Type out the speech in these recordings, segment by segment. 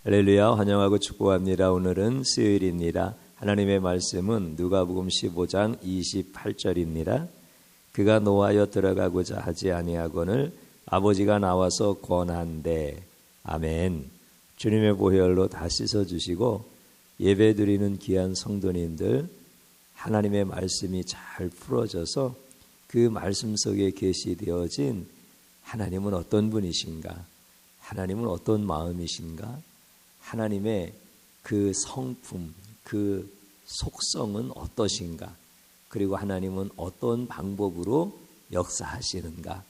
할렐루야, 환영하고 축복합니다. 오늘은 수요일입니다. 하나님의 말씀은 누가복음 15장 28절입니다. 그가 노하여 들어가고자 하지 아니하거늘 아버지가 나와서 권한대. 아멘. 주님의 보혈로 다 씻어주시고 예배드리는 귀한 성도님들, 하나님의 말씀이 잘 풀어져서 그 말씀 속에 계시되어진 하나님은 어떤 분이신가? 하나님은 어떤 마음이신가? 하나님의 그 성품, 그 속성은 어떠신가? 그리고 하나님은 어떤 방법으로 역사하시는가?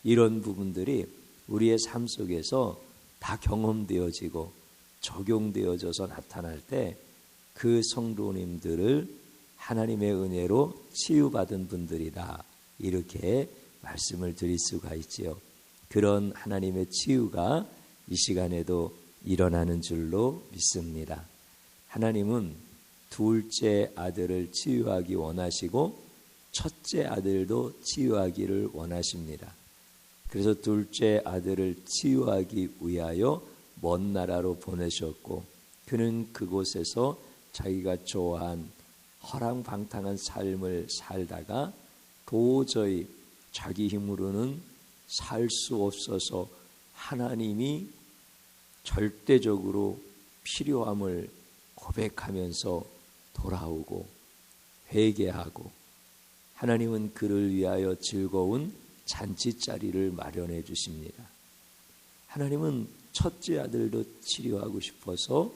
이런 부분들이 우리의 삶 속에서 다 경험되어지고 적용되어져서 나타날 때 그 성도님들을 하나님의 은혜로 치유받은 분들이다. 이렇게 말씀을 드릴 수가 있지요. 그런 하나님의 치유가 이 시간에도 일어나는 줄로 믿습니다. 하나님은 둘째 아들을 치유하기 원하시고 첫째 아들도 치유하기를 원하십니다. 그래서 둘째 아들을 치유하기 위하여 먼 나라로 보내셨고 그는 그곳에서 자기가 좋아한 허랑방탕한 삶을 살다가 도저히 자기 힘으로는 살 수 없어서 하나님이 절대적으로 필요함을 고백하면서 돌아오고 회개하고 하나님은 그를 위하여 즐거운 잔치자리를 마련해 주십니다. 하나님은 첫째 아들도 치료하고 싶어서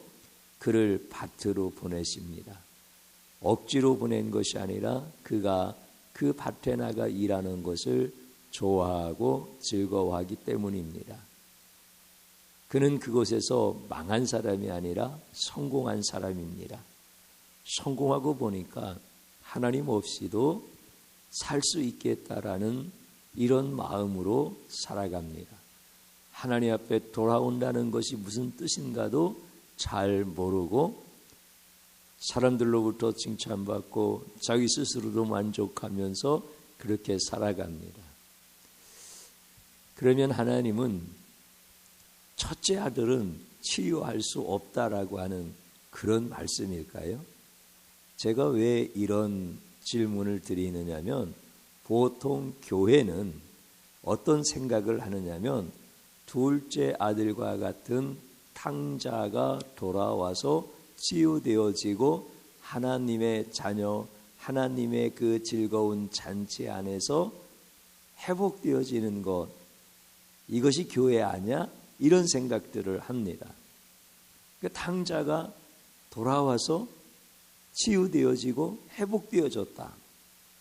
그를 밭으로 보내십니다. 억지로 보낸 것이 아니라 그가 그 밭에 나가 일하는 것을 좋아하고 즐거워하기 때문입니다. 그는 그곳에서 망한 사람이 아니라 성공한 사람입니다. 성공하고 보니까 하나님 없이도 살 수 있겠다라는 이런 마음으로 살아갑니다. 하나님 앞에 돌아온다는 것이 무슨 뜻인가도 잘 모르고 사람들로부터 칭찬받고 자기 스스로도 만족하면서 그렇게 살아갑니다. 그러면 하나님은 첫째 아들은 치유할 수 없다라고 하는 그런 말씀일까요? 제가 왜 이런 질문을 드리느냐면 보통 교회는 어떤 생각을 하느냐면 둘째 아들과 같은 탕자가 돌아와서 치유되어지고 하나님의 자녀, 하나님의 그 즐거운 잔치 안에서 회복되어지는 것, 이것이 교회 아니야? 이런 생각들을 합니다. 그 탕자가 돌아와서 치유되어지고 회복되어졌다.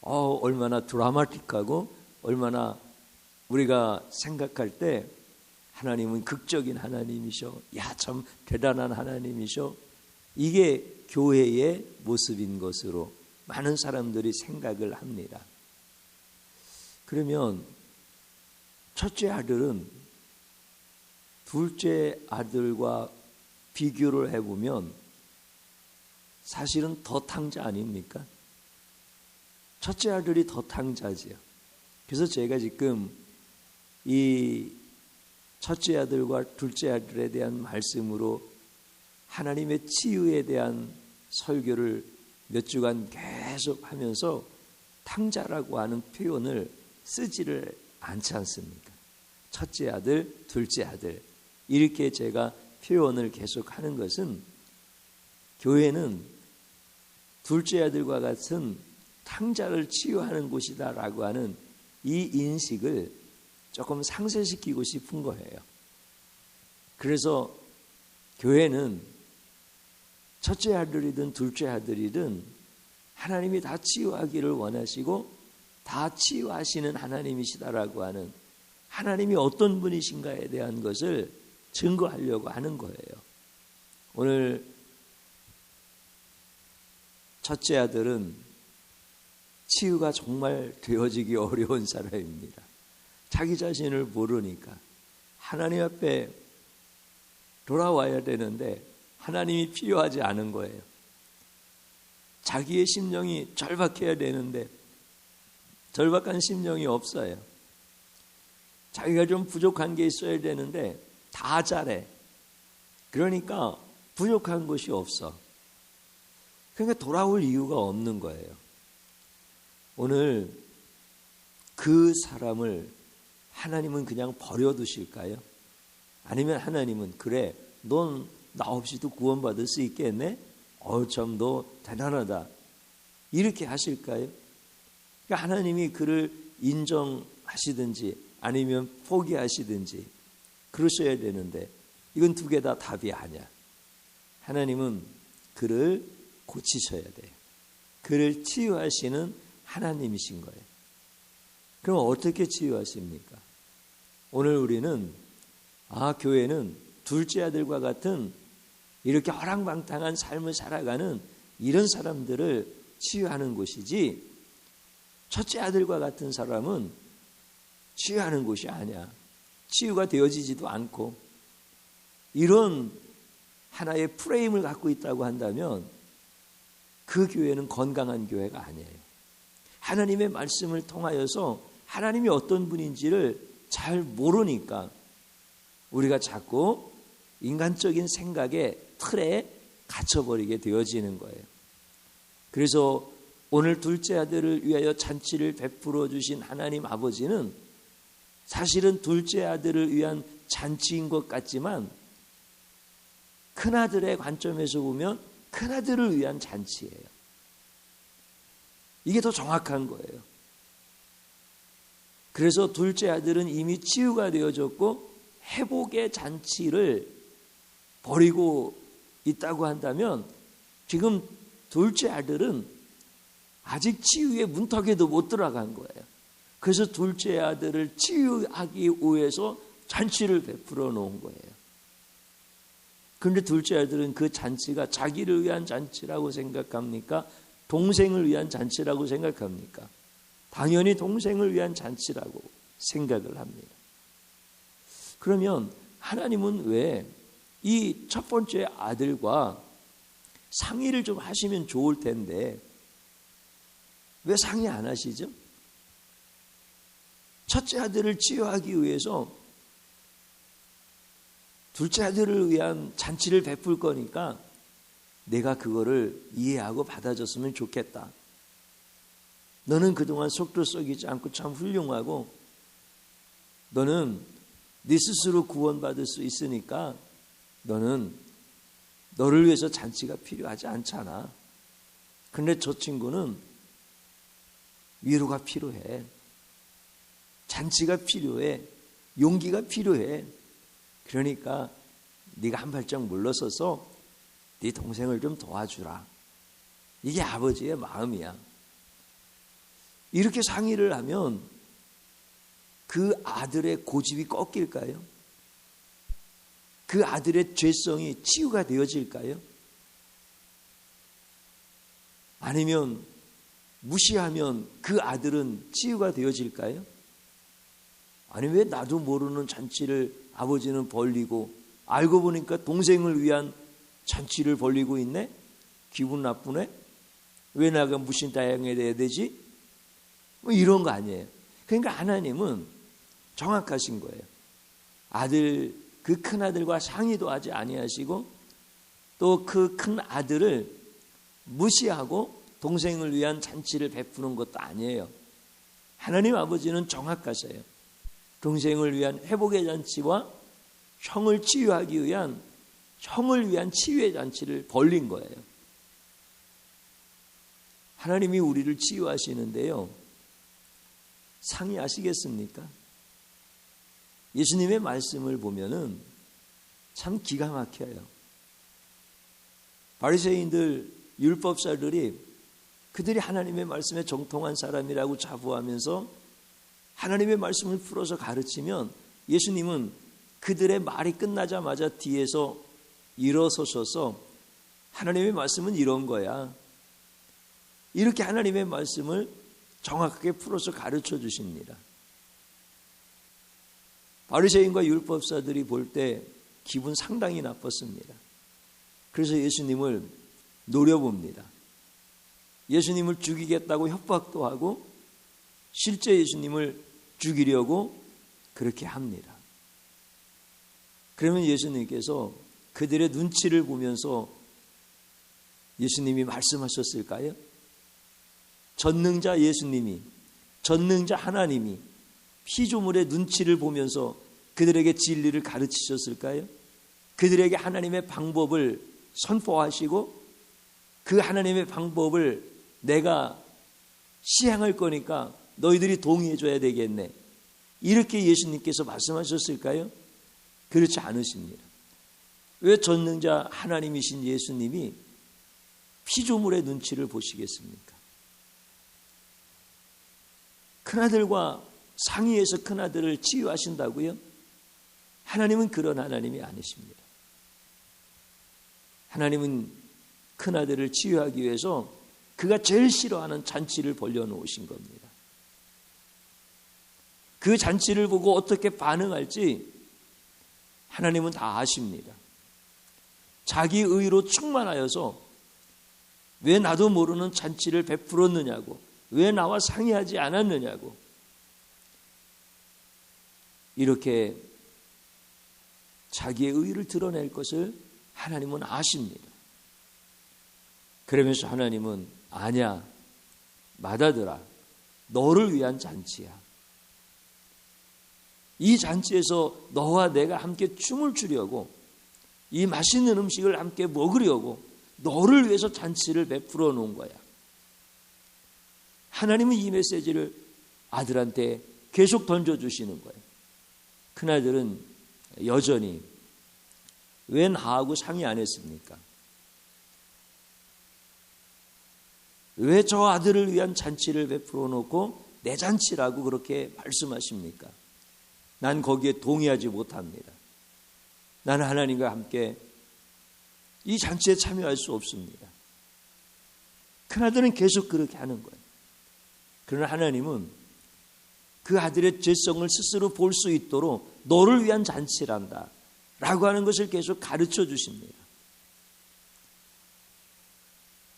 얼마나 드라마틱하고 얼마나 우리가 생각할 때 하나님은 극적인 하나님이셔. 야, 참 대단한 하나님이셔. 이게 교회의 모습인 것으로 많은 사람들이 생각을 합니다. 그러면 첫째 아들은 둘째 아들과 비교를 해보면 사실은 더 탕자 아닙니까? 첫째 아들이 더 탕자지요. 그래서 제가 지금 이 첫째 아들과 둘째 아들에 대한 말씀으로 하나님의 치유에 대한 설교를 몇 주간 계속 하면서 탕자라고 하는 표현을 쓰지를 않지 않습니까? 첫째 아들, 둘째 아들 이렇게 제가 표현을 계속 하는 것은 교회는 둘째 아들과 같은 탕자를 치유하는 곳이다라고 하는 이 인식을 조금 상쇄시키고 싶은 거예요. 그래서 교회는 첫째 아들이든 둘째 아들이든 하나님이 다 치유하기를 원하시고 다 치유하시는 하나님이시다라고 하는 하나님이 어떤 분이신가에 대한 것을 증거하려고 하는 거예요. 오늘 첫째 아들은 치유가 정말 되어지기 어려운 사람입니다. 자기 자신을 모르니까 하나님 앞에 돌아와야 되는데 하나님이 필요하지 않은 거예요. 자기의 심령이 절박해야 되는데 절박한 심령이 없어요. 자기가 좀 부족한 게 있어야 되는데 다 잘해. 그러니까 부족한 것이 없어. 그러니까 돌아올 이유가 없는 거예요. 오늘 그 사람을 하나님은 그냥 버려두실까요? 아니면 하나님은 그래, 넌 나 없이도 구원받을 수 있겠네? 참 너 대단하다. 이렇게 하실까요? 그러니까 하나님이 그를 인정하시든지 아니면 포기하시든지 그러셔야 되는데 이건 두 개 다 답이 아니야. 하나님은 그를 고치셔야 돼요. 그를 치유하시는 하나님이신 거예요. 그럼 어떻게 치유하십니까? 오늘 우리는 교회는 둘째 아들과 같은 이렇게 허랑방탕한 삶을 살아가는 이런 사람들을 치유하는 곳이지, 첫째 아들과 같은 사람은 치유하는 곳이 아니야. 치유가 되어지지도 않고, 이런 하나의 프레임을 갖고 있다고 한다면 그 교회는 건강한 교회가 아니에요. 하나님의 말씀을 통하여서 하나님이 어떤 분인지를 잘 모르니까 우리가 자꾸 인간적인 생각의 틀에 갇혀버리게 되어지는 거예요. 그래서 오늘 둘째 아들을 위하여 잔치를 베풀어 주신 하나님 아버지는 사실은 둘째 아들을 위한 잔치인 것 같지만 큰아들의 관점에서 보면 큰아들을 위한 잔치예요. 이게 더 정확한 거예요. 그래서 둘째 아들은 이미 치유가 되어졌고 회복의 잔치를 벌이고 있다고 한다면 지금 둘째 아들은 아직 치유의 문턱에도 못 들어간 거예요. 그래서 둘째 아들을 치유하기 위해서 잔치를 베풀어 놓은 거예요. 그런데 둘째 아들은 그 잔치가 자기를 위한 잔치라고 생각합니까? 동생을 위한 잔치라고 생각합니까? 당연히 동생을 위한 잔치라고 생각을 합니다. 그러면 하나님은 왜 이 첫 번째 아들과 상의를 좀 하시면 좋을 텐데 왜 상의 안 하시죠? 첫째 아들을 치유하기 위해서 둘째 아들을 위한 잔치를 베풀 거니까 내가 그거를 이해하고 받아줬으면 좋겠다. 너는 그동안 속도 썩이지 않고 참 훌륭하고 너는 네 스스로 구원받을 수 있으니까 너는 너를 위해서 잔치가 필요하지 않잖아. 그런데 저 친구는 위로가 필요해. 잔치가 필요해. 용기가 필요해. 그러니까 네가 한 발짝 물러서서 네 동생을 좀 도와주라. 이게 아버지의 마음이야. 이렇게 상의를 하면 그 아들의 고집이 꺾일까요? 그 아들의 죄성이 치유가 되어질까요? 아니면 무시하면 그 아들은 치유가 되어질까요? 아니 왜 나도 모르는 잔치를 아버지는 벌리고 알고 보니까 동생을 위한 잔치를 벌리고 있네? 기분 나쁘네? 왜 내가 무신다양해야 되지? 뭐 이런 거 아니에요. 그러니까 하나님은 정확하신 거예요. 아들, 그 큰 아들과 상의도 하지 아니하시고 또 그 큰 아들을 무시하고 동생을 위한 잔치를 베푸는 것도 아니에요. 하나님 아버지는 정확하세요. 동생을 위한 회복의 잔치와 형을 치유하기 위한 형을 위한 치유의 잔치를 벌린 거예요. 하나님이 우리를 치유하시는데요. 상의하시겠습니까? 예수님의 말씀을 보면은 참 기가 막혀요. 바리새인들, 율법사들이 그들이 하나님의 말씀에 정통한 사람이라고 자부하면서 하나님의 말씀을 풀어서 가르치면 예수님은 그들의 말이 끝나자마자 뒤에서 일어서셔서 하나님의 말씀은 이런 거야. 이렇게 하나님의 말씀을 정확하게 풀어서 가르쳐 주십니다. 바리새인과 율법사들이 볼 때 기분 상당히 나빴습니다. 그래서 예수님을 노려봅니다. 예수님을 죽이겠다고 협박도 하고 실제 예수님을 죽이려고 그렇게 합니다. 그러면 예수님께서 그들의 눈치를 보면서 예수님이 말씀하셨을까요? 전능자 예수님이, 전능자 하나님이 피조물의 눈치를 보면서 그들에게 진리를 가르치셨을까요? 그들에게 하나님의 방법을 선포하시고 그 하나님의 방법을 내가 시행할 거니까 너희들이 동의해 줘야 되겠네, 이렇게 예수님께서 말씀하셨을까요? 그렇지 않으십니다. 왜 전능자 하나님이신 예수님이 피조물의 눈치를 보시겠습니까? 큰아들과 상의해서 큰아들을 치유하신다고요? 하나님은 그런 하나님이 아니십니다. 하나님은 큰아들을 치유하기 위해서 그가 제일 싫어하는 잔치를 벌려놓으신 겁니다. 그 잔치를 보고 어떻게 반응할지 하나님은 다 아십니다. 자기 의로 충만하여서 왜 나도 모르는 잔치를 베풀었느냐고, 왜 나와 상의하지 않았느냐고, 이렇게 자기의 의를 드러낼 것을 하나님은 아십니다. 그러면서 하나님은 아니야, 맏아들아, 너를 위한 잔치야. 이 잔치에서 너와 내가 함께 춤을 추려고, 이 맛있는 음식을 함께 먹으려고 너를 위해서 잔치를 베풀어 놓은 거야. 하나님은 이 메시지를 아들한테 계속 던져주시는 거예요. 큰아들은 여전히 왜 나하고 상의 안 했습니까? 왜 저 아들을 위한 잔치를 베풀어 놓고 내 잔치라고 그렇게 말씀하십니까? 난 거기에 동의하지 못합니다. 나는 하나님과 함께 이 잔치에 참여할 수 없습니다. 큰아들은 계속 그렇게 하는 거예요. 그러나 하나님은 그 아들의 죄성을 스스로 볼 수 있도록 너를 위한 잔치란다 라고 하는 것을 계속 가르쳐 주십니다.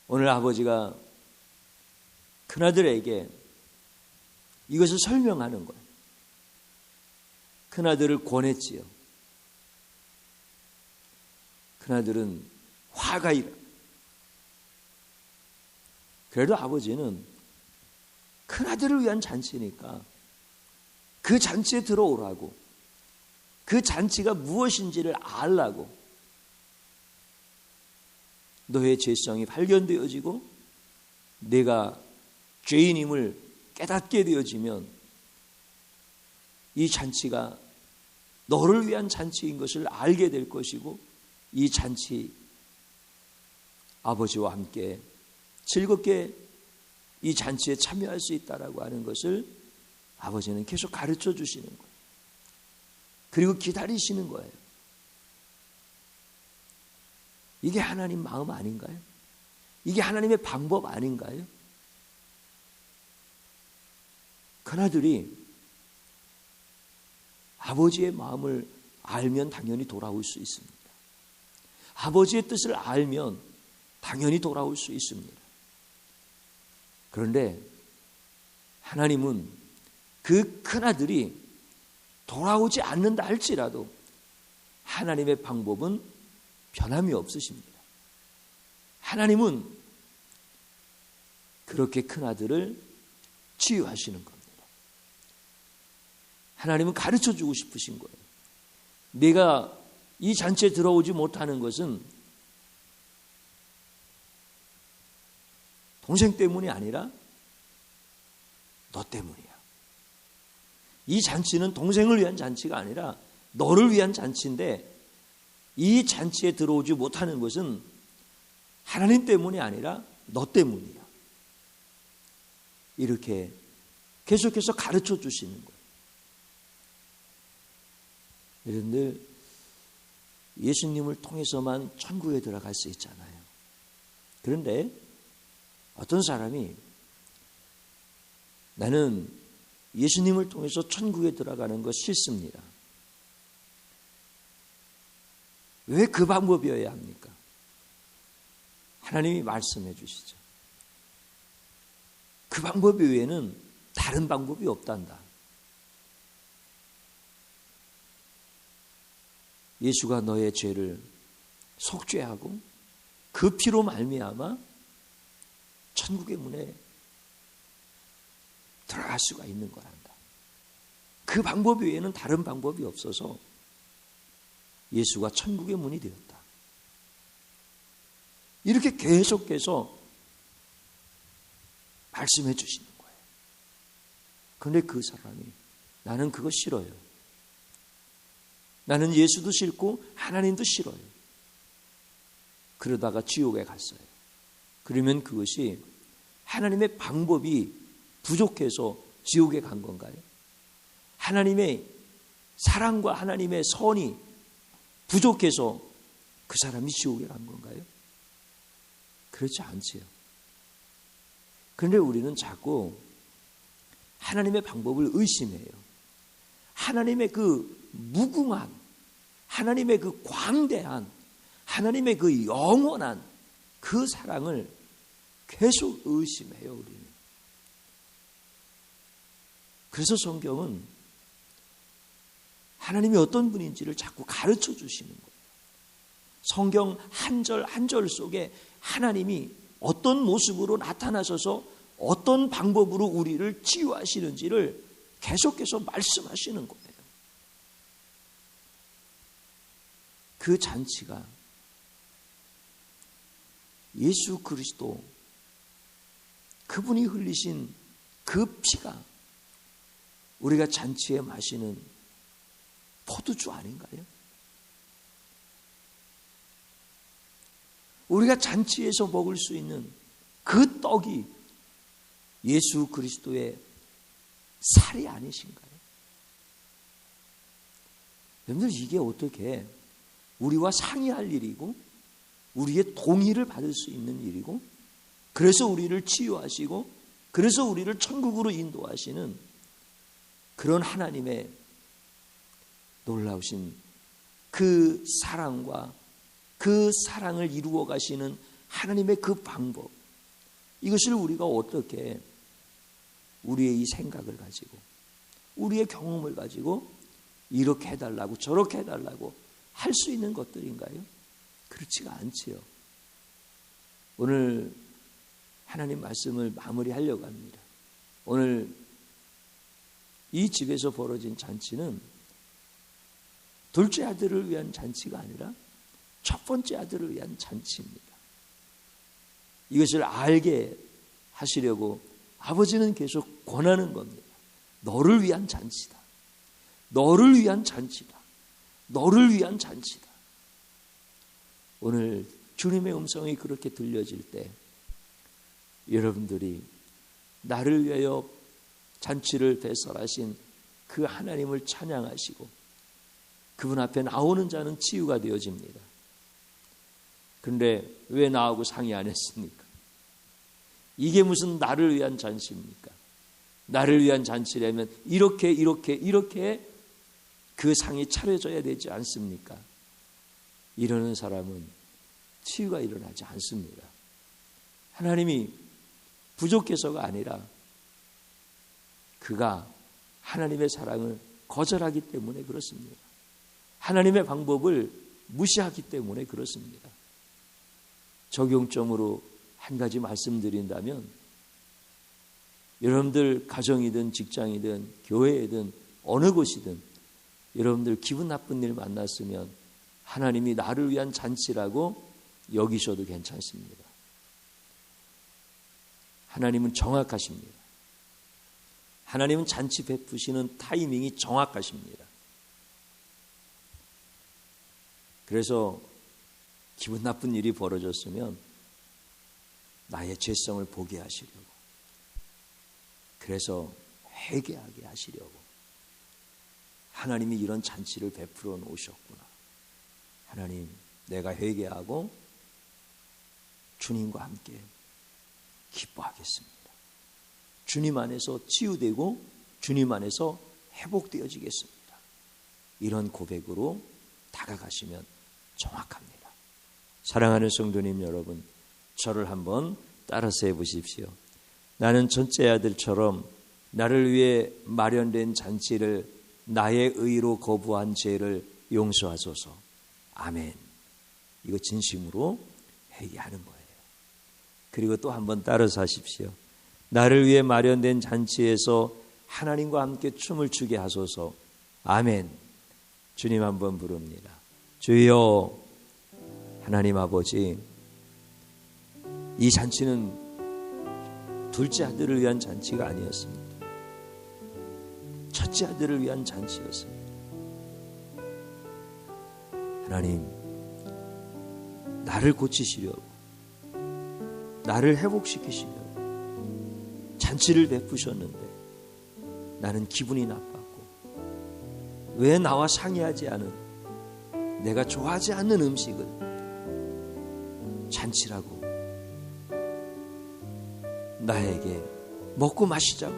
오늘 아버지가 큰아들에게 이것을 설명하는 거예요. 큰아들을 권했지요. 큰아들은 화가 일어. 그래도 아버지는 큰아들을 위한 잔치니까 그 잔치에 들어오라고, 그 잔치가 무엇인지를 알라고, 너의 죄성이 발견되어지고 내가 죄인임을 깨닫게 되어지면 이 잔치가 너를 위한 잔치인 것을 알게 될 것이고, 이 잔치 아버지와 함께 즐겁게 이 잔치에 참여할 수 있다라고 하는 것을 아버지는 계속 가르쳐 주시는 거예요. 그리고 기다리시는 거예요. 이게 하나님 마음 아닌가요? 이게 하나님의 방법 아닌가요? 큰아들이 아버지의 마음을 알면 당연히 돌아올 수 있습니다. 아버지의 뜻을 알면 당연히 돌아올 수 있습니다. 그런데 하나님은 그 큰아들이 돌아오지 않는다 할지라도 하나님의 방법은 변함이 없으십니다. 하나님은 그렇게 큰아들을 치유하시는 겁니다. 하나님은 가르쳐주고 싶으신 거예요. 내가 이 잔치에 들어오지 못하는 것은 동생 때문이 아니라 너 때문이야. 이 잔치는 동생을 위한 잔치가 아니라 너를 위한 잔치인데, 이 잔치에 들어오지 못하는 것은 하나님 때문이 아니라 너 때문이야. 이렇게 계속해서 가르쳐 주시는 거예요. 여러분들, 예수님을 통해서만 천국에 들어갈 수 있잖아요. 그런데 어떤 사람이 나는 예수님을 통해서 천국에 들어가는 거 싫습니다. 왜 그 방법이어야 합니까? 하나님이 말씀해 주시죠. 그 방법 외에는 다른 방법이 없단다. 예수가 너의 죄를 속죄하고 그 피로 말미암아 천국의 문에 들어갈 수가 있는 거란다. 그 방법 외에는 다른 방법이 없어서 예수가 천국의 문이 되었다. 이렇게 계속해서 말씀해 주시는 거예요. 그런데 그 사람이 나는 그거 싫어요. 나는 예수도 싫고 하나님도 싫어요. 그러다가 지옥에 갔어요. 그러면 그것이 하나님의 방법이 부족해서 지옥에 간 건가요? 하나님의 사랑과 하나님의 선이 부족해서 그 사람이 지옥에 간 건가요? 그렇지 않지요. 그런데 우리는 자꾸 하나님의 방법을 의심해요. 하나님의 그 무궁한, 하나님의 그 광대한, 하나님의 그 영원한 그 사랑을 계속 의심해요, 우리는. 그래서 성경은 하나님이 어떤 분인지를 자꾸 가르쳐 주시는 거예요. 성경 한 절 한 절 속에 하나님이 어떤 모습으로 나타나셔서 어떤 방법으로 우리를 치유하시는지를 계속해서 말씀하시는 거예요. 그 잔치가 예수 그리스도 그분이 흘리신 그 피가 우리가 잔치에 마시는 포도주 아닌가요? 우리가 잔치에서 먹을 수 있는 그 떡이 예수 그리스도의 살이 아니신가요? 여러분들 이게 어떻게 우리와 상의할 일이고 우리의 동의를 받을 수 있는 일이고 그래서 우리를 치유하시고 그래서 우리를 천국으로 인도하시는 그런 하나님의 놀라우신 그 사랑과 그 사랑을 이루어 가시는 하나님의 그 방법, 이것을 우리가 어떻게 우리의 이 생각을 가지고 우리의 경험을 가지고 이렇게 해달라고 저렇게 해달라고 할 수 있는 것들인가요? 그렇지가 않지요. 오늘 하나님 말씀을 마무리하려고 합니다. 오늘 이 집에서 벌어진 잔치는 둘째 아들을 위한 잔치가 아니라 첫 번째 아들을 위한 잔치입니다. 이것을 알게 하시려고 아버지는 계속 권하는 겁니다. 너를 위한 잔치다. 너를 위한 잔치다. 너를 위한 잔치다. 오늘 주님의 음성이 그렇게 들려질 때 여러분들이 나를 위하여 잔치를 배설하신 그 하나님을 찬양하시고 그분 앞에 나오는 자는 치유가 되어집니다. 그런데 왜 나하고 상의 안 했습니까? 이게 무슨 나를 위한 잔치입니까? 나를 위한 잔치라면 이렇게 그 상이 차려져야 되지 않습니까? 이러는 사람은 치유가 일어나지 않습니다. 하나님이 부족해서가 아니라 그가 하나님의 사랑을 거절하기 때문에 그렇습니다. 하나님의 방법을 무시하기 때문에 그렇습니다. 적용점으로 한 가지 말씀드린다면 여러분들 가정이든 직장이든 교회이든 어느 곳이든 여러분들 기분 나쁜 일 만났으면 하나님이 나를 위한 잔치라고 여기셔도 괜찮습니다. 하나님은 정확하십니다. 하나님은 잔치 베푸시는 타이밍이 정확하십니다. 그래서 기분 나쁜 일이 벌어졌으면 나의 죄성을 보게 하시려고, 그래서 회개하게 하시려고 하나님이 이런 잔치를 베풀어 놓으셨구나. 하나님, 내가 회개하고 주님과 함께 기뻐하겠습니다. 주님 안에서 치유되고 주님 안에서 회복되어지겠습니다. 이런 고백으로 다가가시면 정확합니다. 사랑하는 성도님 여러분, 저를 한번 따라서 해보십시오. 나는 첫째 아들처럼 나를 위해 마련된 잔치를 나의 의로 거부한 죄를 용서하소서. 아멘. 이거 진심으로 회개하는 거예요. 그리고 또 한번 따라서 하십시오. 나를 위해 마련된 잔치에서 하나님과 함께 춤을 추게 하소서. 아멘. 주님 한번 부릅니다. 주여. 하나님 아버지, 이 잔치는 둘째 아들을 위한 잔치가 아니었습니다. 첫째 아들을 위한 잔치였습니다. 하나님, 나를 고치시려고, 나를 회복시키시려고 잔치를 베푸셨는데 나는 기분이 나빴고, 왜 나와 상의하지 않은, 내가 좋아하지 않는 음식을 잔치라고 나에게 먹고 마시자고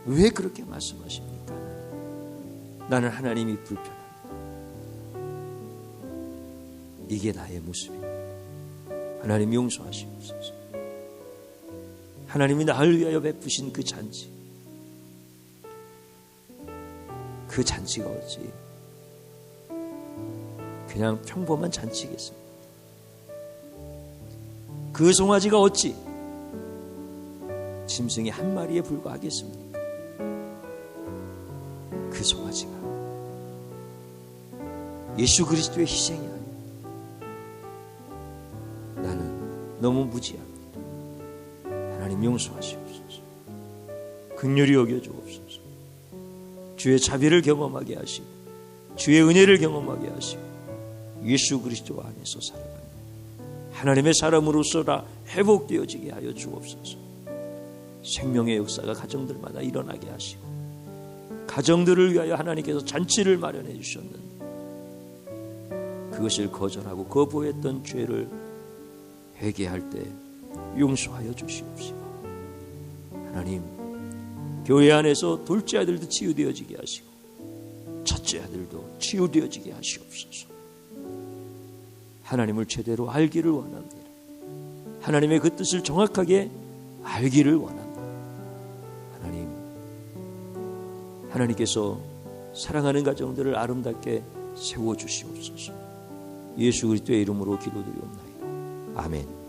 왜 그렇게 말씀하십니까? 나는 하나님이 불편합니다. 이게 나의 모습입니다. 하나님 용서하시옵소서. 하나님이 나를 위하여 베푸신 그 잔치, 그 잔치가 어찌 그냥 평범한 잔치겠습니까? 그 송아지가 어찌 짐승이 한 마리에 불과하겠습니까? 그 송아지가 예수 그리스도의 희생이 아니라 나는 너무 무지합니다. 하나님 용서하시옵소서. 긍휼히 여겨주옵소서. 주의 자비를 경험하게 하시고 주의 은혜를 경험하게 하시고 예수 그리스도 안에서 살아가는 하나님의 사람으로서라 회복되어지게 하여 주옵소서. 생명의 역사가 가정들마다 일어나게 하시고 가정들을 위하여 하나님께서 잔치를 마련해 주셨는데 그것을 거절하고 거부했던 죄를 회개할 때 용서하여 주시옵시고, 하나님 교회 안에서 둘째 아들도 치유되어지게 하시고 첫째 아들도 치유되어지게 하시옵소서. 하나님을 제대로 알기를 원합니다. 하나님의 그 뜻을 정확하게 알기를 원합니다. 하나님께서 사랑하는 가정들을 아름답게 세워주시옵소서. 예수 그리스도의 이름으로 기도드리옵나이다. 아멘.